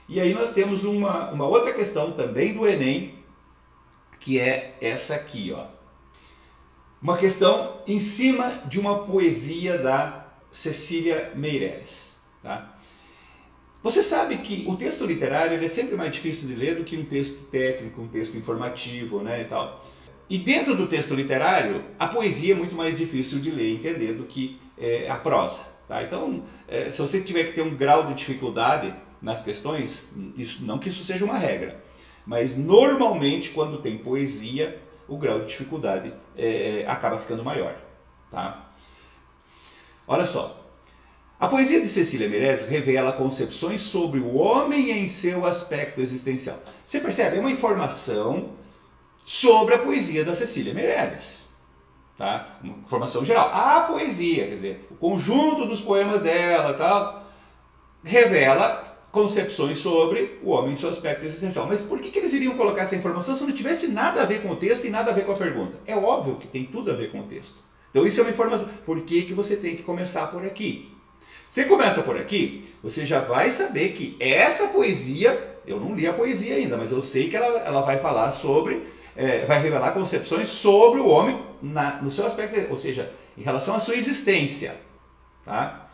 E aí nós temos uma outra questão também do Enem, que é essa aqui, ó. Uma questão em cima de uma poesia da Cecília Meirelles, tá? Você sabe que o texto literário ele é sempre mais difícil de ler do que um texto técnico, um texto informativo, né, e tal. E dentro do texto literário, a poesia é muito mais difícil de ler e entender do que a prosa, tá? Então, se você tiver que ter um grau de dificuldade nas questões, não que isso seja uma regra, mas normalmente quando tem poesia, o grau de dificuldade acaba ficando maior, tá? Olha só. A poesia de Cecília Meirelles revela concepções sobre o homem em seu aspecto existencial. Você percebe? É uma informação sobre a poesia da Cecília Meirelles. Tá? Uma informação geral. A poesia, quer dizer, o conjunto dos poemas dela, tal, revela concepções sobre o homem em seu aspecto existencial. Mas por que eles iriam colocar essa informação se não tivesse nada a ver com o texto e nada a ver com a pergunta? É óbvio que tem tudo a ver com o texto. Então isso é uma informação. Por que você tem que começar por aqui? Você começa por aqui, você já vai saber que essa poesia, eu não li a poesia ainda, mas eu sei que ela vai falar sobre, vai revelar concepções sobre o homem no seu aspecto, ou seja, em relação à sua existência. Tá?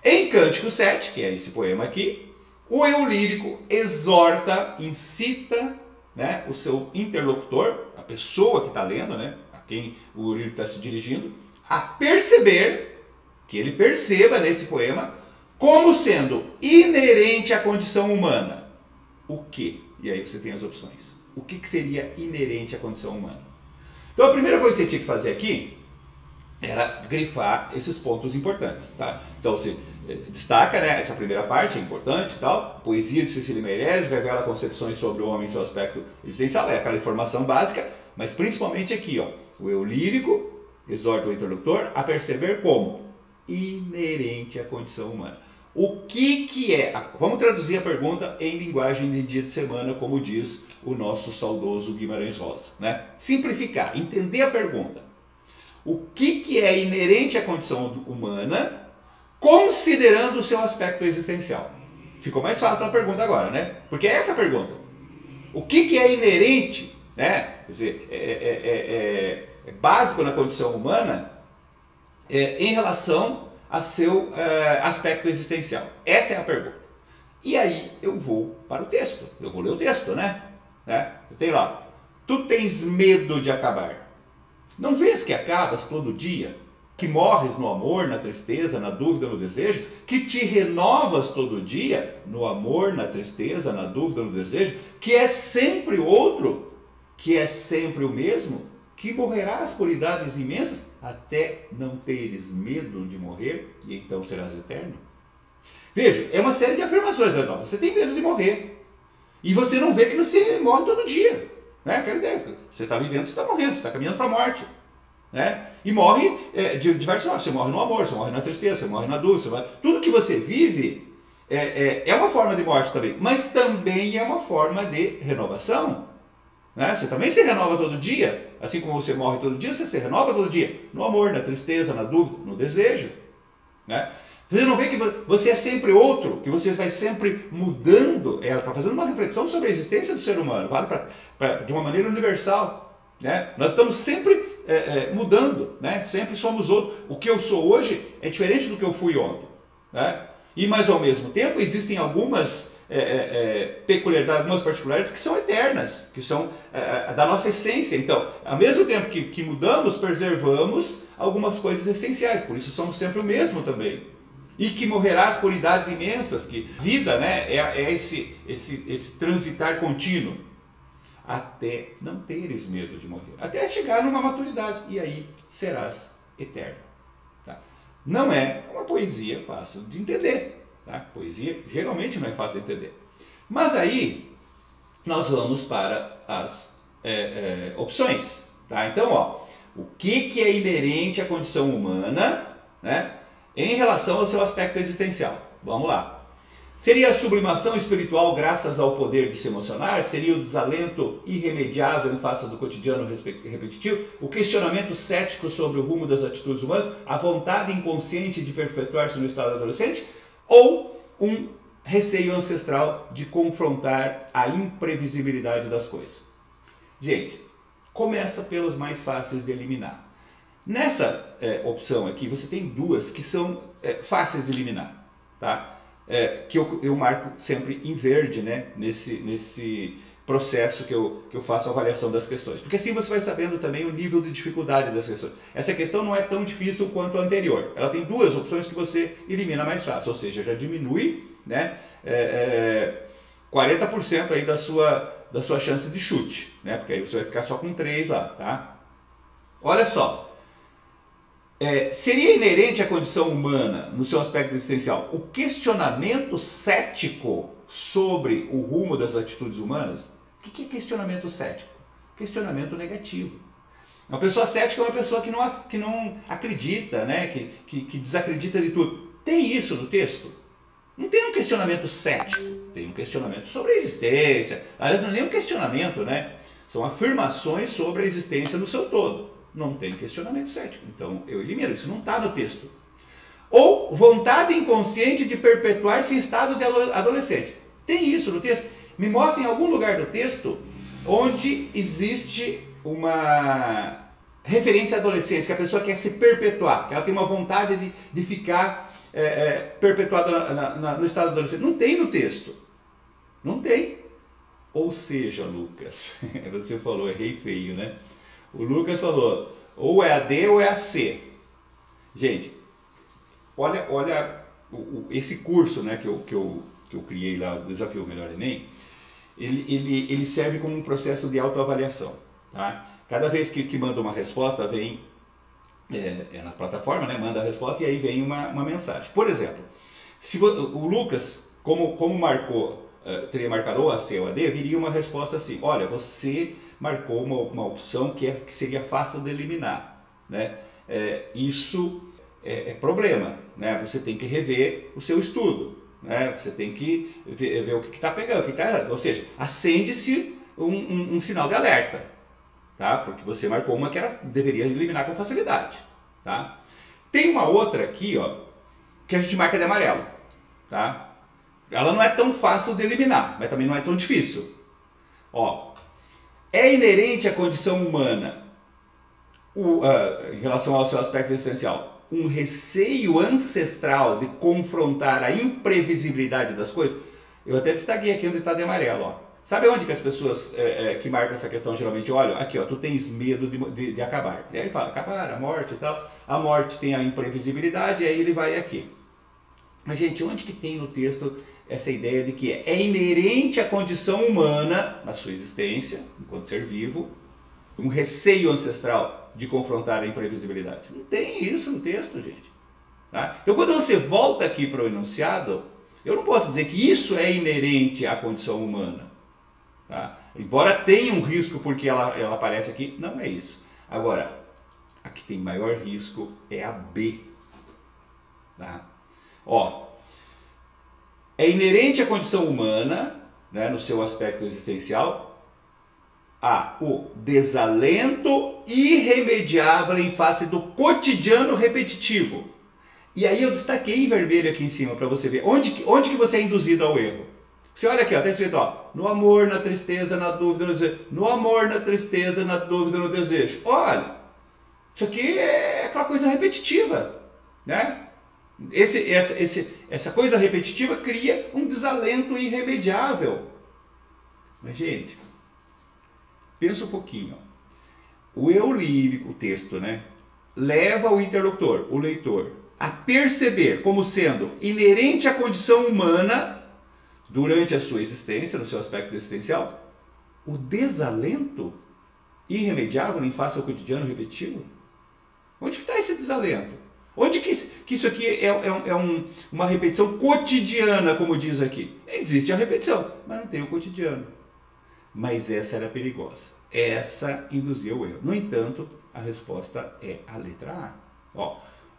Em Cântico 7, que é esse poema aqui, o eu lírico exorta, incita, né, o seu interlocutor, a pessoa que está lendo, né, a quem o lírico está se dirigindo, a perceber, que ele perceba nesse poema, como sendo inerente à condição humana. O quê? E aí você tem as opções. O que seria inerente à condição humana? Então a primeira coisa que você tinha que fazer aqui era grifar esses pontos importantes. Tá? Então você destaca, né, essa primeira parte, é importante e tal. Poesia de Cecília Meirelles revela concepções sobre o homem em seu aspecto existencial, é aquela informação básica, mas principalmente aqui, ó, o eu lírico exorta o interlocutor a perceber como inerente à condição humana. O que é? Vamos traduzir a pergunta em linguagem de dia de semana, como diz o nosso saudoso Guimarães Rosa, né? Simplificar, entender a pergunta. O que é inerente à condição humana, considerando o seu aspecto existencial? Ficou mais fácil a pergunta agora, né? Porque é essa a pergunta. O que é inerente, né? Quer dizer, é básico na condição humana em relação a seu aspecto existencial? Essa é a pergunta. E aí eu vou para o texto. Eu vou ler o texto, né? Eu tenho lá. Tu tens medo de acabar. Não vês que acabas todo dia? Que morres no amor, na tristeza, na dúvida, no desejo? Que te renovas todo dia no amor, na tristeza, na dúvida, no desejo? Que é sempre outro? Que é sempre o mesmo? Que morrerás por idades imensas até não teres medo de morrer e então serás eterno? Veja, é uma série de afirmações. Você tem medo de morrer e você não vê que você morre todo dia. Né? Aquela ideia, você está vivendo, você está morrendo, você está caminhando para a morte. Né? E morre de diversas formas. Você morre no amor, você morre na tristeza, você morre na dúvida. Tudo que você vive é uma forma de morte também, mas também é uma forma de renovação. Né? Você também se renova todo dia, assim como você morre todo dia, você se renova todo dia, no amor, na tristeza, na dúvida, no desejo. Né? Você não vê que você é sempre outro, que você vai sempre mudando. Ela está fazendo uma reflexão sobre a existência do ser humano, vale de uma maneira universal. Né? Nós estamos sempre mudando, né? Sempre somos outro. O que eu sou hoje é diferente do que eu fui ontem. Né? E mas ao mesmo tempo existem algumas peculiaridades, algumas particularidades que são eternas, que são da nossa essência. Então, ao mesmo tempo que mudamos, preservamos algumas coisas essenciais, por isso somos sempre o mesmo também. E que morrerás por idades imensas, que vida, né, é esse transitar contínuo, até não teres medo de morrer, até chegar numa maturidade, e aí serás eterno. Tá? Não é uma poesia fácil de entender. Tá? Poesia geralmente não é fácil de entender. Mas aí nós vamos para as opções. Tá? Então, ó, o que é inerente à condição humana, né, em relação ao seu aspecto existencial? Vamos lá. Seria a sublimação espiritual graças ao poder de se emocionar? Seria o desalento irremediável em face do cotidiano repetitivo? O questionamento cético sobre o rumo das atitudes humanas? A vontade inconsciente de perpetuar-se no estado adolescente? Ou um receio ancestral de confrontar a imprevisibilidade das coisas. Gente, começa pelos mais fáceis de eliminar. Nessa opção aqui, você tem duas que são fáceis de eliminar, tá? Que eu marco sempre em verde, né? Nesse processo que eu faço a avaliação das questões. Porque assim você vai sabendo também o nível de dificuldade das questões. Essa questão não é tão difícil quanto a anterior. Ela tem duas opções que você elimina mais fácil, ou seja, já diminui, né, 40% aí da sua chance de chute, né? Porque aí você vai ficar só com 3 lá, tá? Olha só. Seria inerente à condição humana, no seu aspecto existencial, o questionamento cético sobre o rumo das atitudes humanas? O que é questionamento cético? Questionamento negativo. Uma pessoa cética é uma pessoa que não acredita, né? que desacredita de tudo. Tem isso no texto? Não tem um questionamento cético, tem um questionamento sobre a existência. Aliás, não é nem um questionamento, né? São afirmações sobre a existência no seu todo. Não tem questionamento cético, então eu elimino, isso não está no texto. Ou vontade inconsciente de perpetuar-se em estado de adolescente. Tem isso no texto? Me mostra em algum lugar do texto onde existe uma referência à adolescência, que a pessoa quer se perpetuar, que ela tem uma vontade de ficar perpetuada no estado de adolescência. Não tem no texto. Não tem. Ou seja, Lucas, você falou, errei feio, né? O Lucas falou, ou é a D ou é a C. Gente, olha esse curso, né, que eu criei lá, o Desafio Melhor Enem, ele serve como um processo de autoavaliação. Tá? Cada vez que manda uma resposta, vem na plataforma, né, manda a resposta e aí vem uma mensagem. Por exemplo, se o Lucas, como marcou, teria marcado ou a C ou a D, viria uma resposta assim, olha, você marcou uma opção que seria fácil de eliminar, né? Isso é problema, né? Você tem que rever o seu estudo, né? Você tem que ver o que está pegando, o que está errado. Ou seja, acende-se um sinal de alerta, tá? Porque você marcou uma que deveria eliminar com facilidade, tá? Tem uma outra aqui, ó, que a gente marca de amarelo, tá? Ela não é tão fácil de eliminar, mas também não é tão difícil. Ó, é inerente à condição humana, em relação ao seu aspecto existencial, um receio ancestral de confrontar a imprevisibilidade das coisas? Eu até destaquei aqui onde está de amarelo, ó. Sabe onde que as pessoas que marcam essa questão geralmente olham? Aqui, ó, tu tens medo de acabar. E aí ele fala, acabar, a morte e tal. A morte tem a imprevisibilidade, e aí ele vai aqui. Mas, gente, onde que tem no texto essa ideia de que é inerente à condição humana, na sua existência, enquanto ser vivo, um receio ancestral de confrontar a imprevisibilidade? Não tem isso no texto, gente. Tá? Então, quando você volta aqui para o enunciado, eu não posso dizer que isso é inerente à condição humana. Tá? Embora tenha um risco porque ela aparece aqui, não é isso. Agora, a que tem maior risco é a B. Tá? Ó, é inerente à condição humana, né, no seu aspecto existencial, o desalento irremediável em face do cotidiano repetitivo. E aí eu destaquei em vermelho aqui em cima para você ver onde que você é induzido ao erro. Você olha aqui, está escrito, ó, no amor, na tristeza, na dúvida, no desejo. No amor, na tristeza, na dúvida, no desejo. Olha, isso aqui é aquela coisa repetitiva, né? Essa coisa repetitiva cria um desalento irremediável. Mas, gente, pensa um pouquinho. O eu lírico, o texto, né, leva o interlocutor, o leitor, a perceber como sendo inerente à condição humana durante a sua existência, no seu aspecto existencial, o desalento irremediável em face ao cotidiano repetitivo. Onde que está esse desalento? Onde que isso aqui é uma repetição cotidiana, como diz aqui? Existe a repetição, mas não tem o cotidiano. Mas essa era perigosa. Essa induzia o erro. No entanto, a resposta é a letra A. Ó,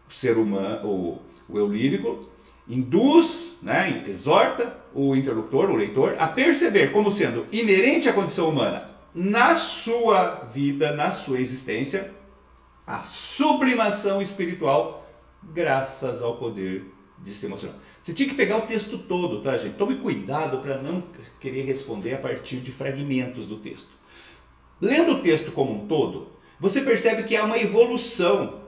o ser humano, o eu lírico, induz, né, exorta o interlocutor, o leitor, a perceber como sendo inerente à condição humana na sua vida, na sua existência, a sublimação espiritual graças ao poder de se emocionar. Você tinha que pegar o texto todo, tá, gente? Tome cuidado para não querer responder a partir de fragmentos do texto. Lendo o texto como um todo, você percebe que há uma evolução.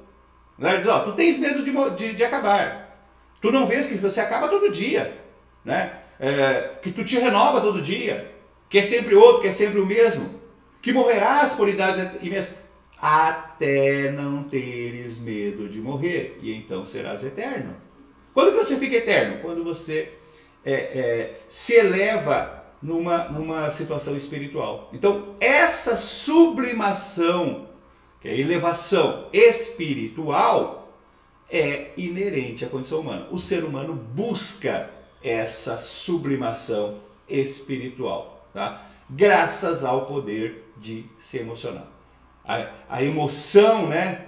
Né? Diz, ó, tu tens medo de acabar. Tu não vês que você acaba todo dia. Né? Que tu te renova todo dia. Que é sempre outro, que é sempre o mesmo. Que morrerás por idades imensas. Até não teres medo de morrer. E então serás eterno. Quando que você fica eterno? Quando você se eleva numa situação espiritual. Então, essa sublimação, que é a elevação espiritual, é inerente à condição humana. O ser humano busca essa sublimação espiritual, tá? Graças ao poder de se emocionar. A emoção, né?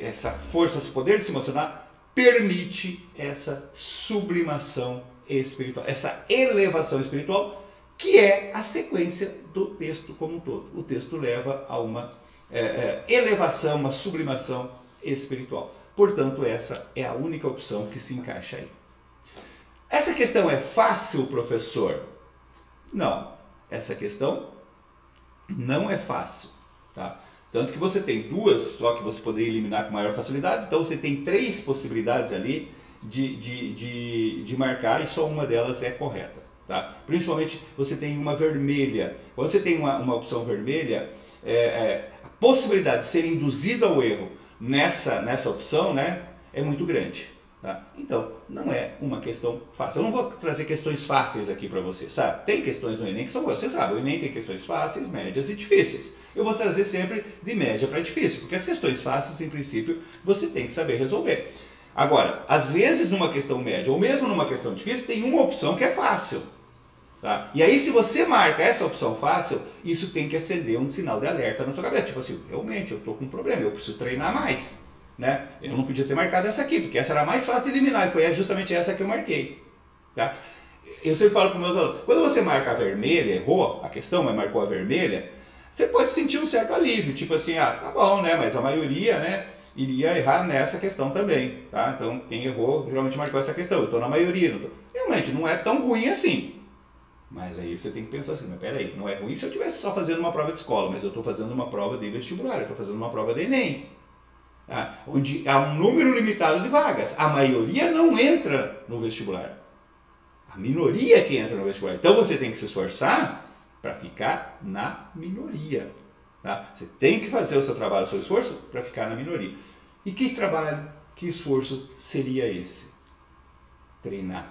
Essa força, esse poder de se emocionar, permite essa sublimação espiritual, essa elevação espiritual, que é a sequência do texto como um todo. O texto leva a uma elevação, uma sublimação espiritual. Portanto, essa é a única opção que se encaixa aí. Essa questão é fácil, professor? Não, essa questão não é fácil, tá? Tanto que você tem duas, só que você poderia eliminar com maior facilidade, então você tem 3 possibilidades ali de marcar e só uma delas é correta. Tá? Principalmente você tem uma vermelha. Quando você tem uma opção vermelha, a possibilidade de ser induzido ao erro nessa opção, né, é muito grande. Tá? Então, não é uma questão fácil. Eu não vou trazer questões fáceis aqui para você, sabe? Tem questões no Enem que são boas, você sabe, o Enem tem questões fáceis, médias e difíceis. Eu vou trazer sempre de média para difícil, porque as questões fáceis, em princípio, você tem que saber resolver. Agora, às vezes numa questão média, ou mesmo numa questão difícil, tem uma opção que é fácil. Tá? E aí, se você marca essa opção fácil, isso tem que acender um sinal de alerta na sua cabeça. Tipo assim, realmente, eu estou com um problema, eu preciso treinar mais. Né? Eu não podia ter marcado essa aqui, porque essa era a mais fácil de eliminar, e foi justamente essa que eu marquei. Tá? Eu sempre falo para os meus alunos, quando você marca a vermelha, errou a questão, mas marcou a vermelha, você pode sentir um certo alívio, tipo assim, tá bom, né? Mas a maioria, né, iria errar nessa questão também, tá? Então, quem errou, geralmente marcou essa questão, eu estou na maioria. Não tô... Realmente, não é tão ruim assim. Mas aí você tem que pensar assim, mas peraí, não é ruim se eu estivesse só fazendo uma prova de escola, mas eu estou fazendo uma prova de vestibular, eu estou fazendo uma prova de Enem. Tá? Onde há um número limitado de vagas. A maioria não entra no vestibular. A minoria é que entra no vestibular. Então você tem que se esforçar para ficar na minoria. Tá? Você tem que fazer o seu trabalho, o seu esforço para ficar na minoria. E que trabalho, que esforço seria esse? Treinar.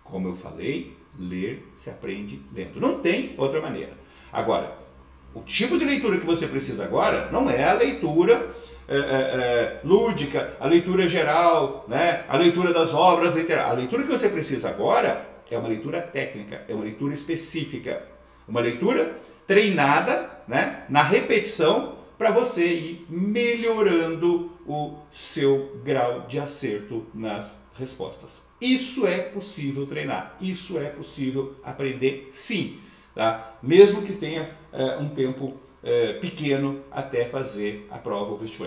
Como eu falei, ler se aprende lendo. Não tem outra maneira. Agora, o tipo de leitura que você precisa agora não é a leitura lúdica, a leitura geral, né? A leitura das obras literárias. A leitura que você precisa agora é uma leitura técnica, é uma leitura específica. Uma leitura treinada, né, na repetição, para você ir melhorando o seu grau de acerto nas respostas. Isso é possível treinar, isso é possível aprender sim, tá? Mesmo que tenha um tempo pequeno até fazer a prova ou vestibular.